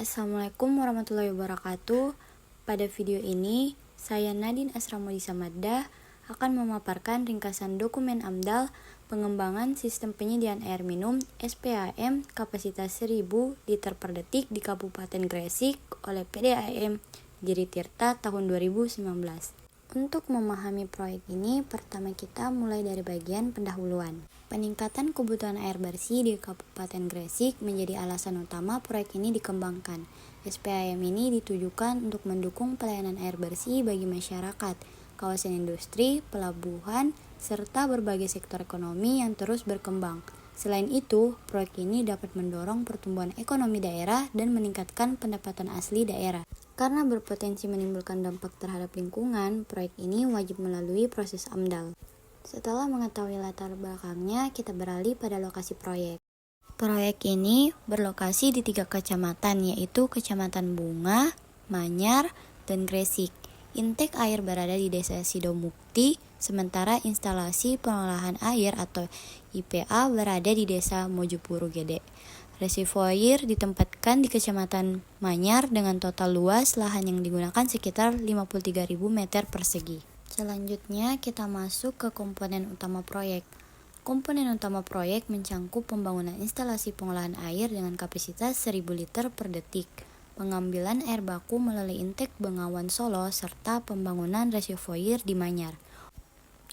Assalamualaikum warahmatullahi wabarakatuh. Pada video ini, saya Nadine Asramodi Samaddah akan memaparkan ringkasan dokumen AMDAL pengembangan sistem penyediaan air minum SPAM kapasitas 1000 liter per detik di Kabupaten Gresik oleh PDAM Giri Tirta tahun 2019. Untuk memahami proyek ini, pertama kita mulai dari bagian pendahuluan. Peningkatan kebutuhan air bersih di Kabupaten Gresik menjadi alasan utama proyek ini dikembangkan. SPAM ini ditujukan untuk mendukung pelayanan air bersih bagi masyarakat, kawasan industri, pelabuhan, serta berbagai sektor ekonomi yang terus berkembang. Selain itu, proyek ini dapat mendorong pertumbuhan ekonomi daerah dan meningkatkan pendapatan asli daerah. Karena berpotensi menimbulkan dampak terhadap lingkungan, proyek ini wajib melalui proses AMDAL. Setelah mengetahui latar belakangnya, kita beralih pada lokasi proyek. Proyek ini berlokasi di 3 kecamatan, yaitu Kecamatan Bunga, Manyar, dan Gresik. Intake air berada di Desa Sidomukti, sementara instalasi pengolahan air atau IPA berada di Desa Mojopuro Gede. Reservoir ditempatkan di Kecamatan Manyar dengan total luas lahan yang digunakan sekitar 53.000 meter persegi. Selanjutnya kita masuk ke komponen utama proyek. Komponen utama proyek mencangkup pembangunan instalasi pengolahan air dengan kapasitas 1000 liter per detik, pengambilan air baku melalui intake Bengawan Solo, serta pembangunan reservoir di Manyar.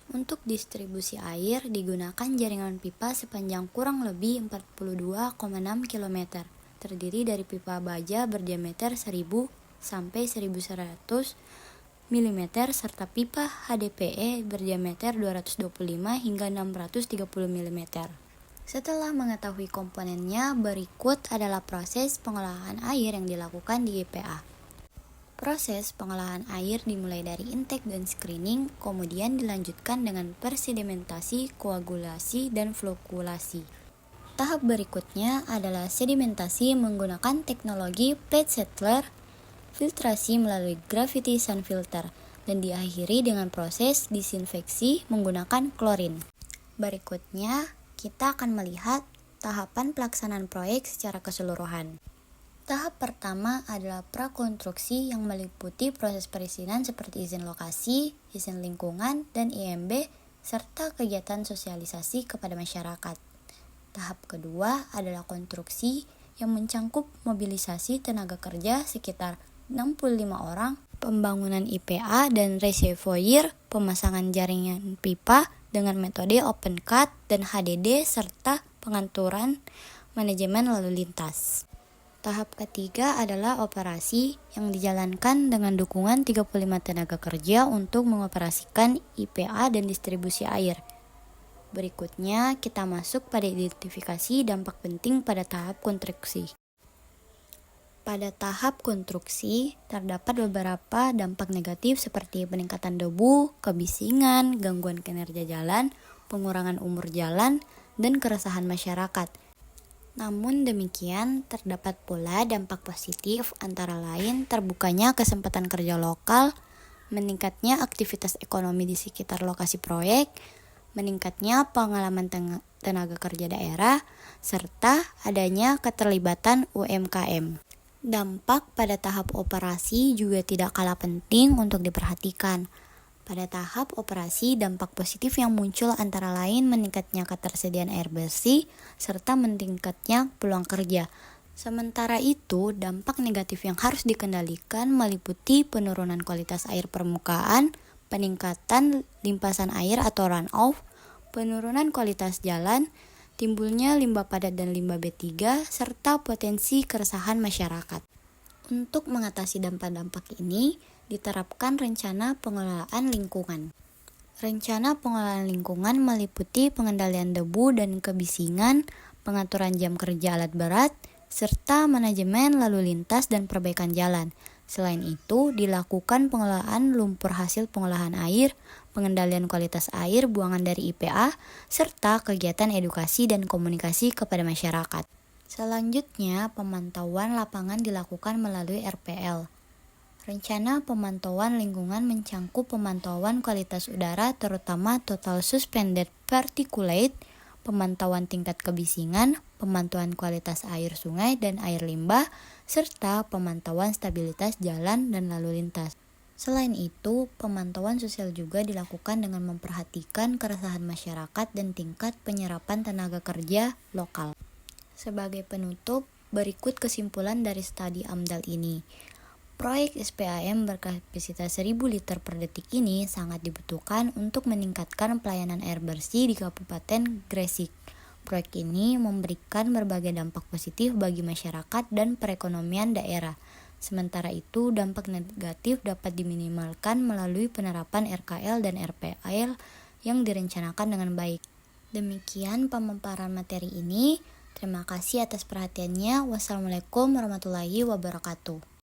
Untuk distribusi air digunakan jaringan pipa sepanjang kurang lebih 42,6 km, terdiri dari pipa baja berdiameter 1000 sampai 1100 mm serta pipa HDPE berdiameter 225 hingga 630 mm. Setelah mengetahui komponennya, berikut adalah proses pengolahan air yang dilakukan di IPA. Proses pengolahan air dimulai dari intake dan screening, kemudian dilanjutkan dengan persedimentasi, koagulasi, dan flokulasi. Tahap berikutnya adalah sedimentasi menggunakan teknologi plate settler, filtrasi melalui gravity sun filter, dan diakhiri dengan proses disinfeksi menggunakan klorin. Berikutnya, kita akan melihat tahapan pelaksanaan proyek secara keseluruhan. Tahap pertama adalah prakonstruksi yang meliputi proses perizinan seperti izin lokasi, izin lingkungan, dan IMB, serta kegiatan sosialisasi kepada masyarakat. Tahap kedua adalah konstruksi yang mencangkup mobilisasi tenaga kerja sekitar 65 orang, pembangunan IPA dan reservoir, pemasangan jaringan pipa dengan metode open cut dan HDD, serta pengaturan manajemen lalu lintas. Tahap ketiga adalah operasi yang dijalankan dengan dukungan 35 tenaga kerja untuk mengoperasikan IPA dan distribusi air. Berikutnya kita masuk pada identifikasi dampak penting pada tahap konstruksi. Pada tahap konstruksi terdapat beberapa dampak negatif seperti peningkatan debu, kebisingan, gangguan kinerja jalan, pengurangan umur jalan, dan keresahan masyarakat. Namun demikian, terdapat pula dampak positif antara lain terbukanya kesempatan kerja lokal, meningkatnya aktivitas ekonomi di sekitar lokasi proyek, meningkatnya pengalaman tenaga kerja daerah, serta adanya keterlibatan UMKM. Dampak pada tahap operasi juga tidak kalah penting untuk diperhatikan. Pada tahap operasi, dampak positif yang muncul antara lain meningkatnya ketersediaan air bersih, serta meningkatnya peluang kerja. Sementara itu, dampak negatif yang harus dikendalikan meliputi penurunan kualitas air permukaan, peningkatan limpasan air atau runoff, penurunan kualitas jalan, timbulnya limbah padat dan limbah B3, serta potensi keresahan masyarakat. Untuk mengatasi dampak-dampak ini, diterapkan rencana pengelolaan lingkungan. Rencana pengelolaan lingkungan meliputi pengendalian debu dan kebisingan, pengaturan jam kerja alat berat, serta manajemen lalu lintas dan perbaikan jalan. Selain itu, dilakukan pengelolaan lumpur hasil pengolahan air, pengendalian kualitas air buangan dari IPA, serta kegiatan edukasi dan komunikasi kepada masyarakat. Selanjutnya, pemantauan lapangan dilakukan melalui RPL. Rencana pemantauan lingkungan mencangkup pemantauan kualitas udara terutama total suspended particulate, pemantauan tingkat kebisingan, pemantauan kualitas air sungai dan air limbah, serta pemantauan stabilitas jalan dan lalu lintas. Selain itu, pemantauan sosial juga dilakukan dengan memperhatikan keresahan masyarakat dan tingkat penyerapan tenaga kerja lokal. Sebagai penutup, berikut kesimpulan dari studi AMDAL ini. Proyek SPAM berkapasitas 1000 liter per detik ini sangat dibutuhkan untuk meningkatkan pelayanan air bersih di Kabupaten Gresik. Proyek ini memberikan berbagai dampak positif bagi masyarakat dan perekonomian daerah. Sementara itu, dampak negatif dapat diminimalkan melalui penerapan RKL dan RPL yang direncanakan dengan baik. Demikian pemaparan materi ini. Terima kasih atas perhatiannya. Wassalamualaikum warahmatullahi wabarakatuh.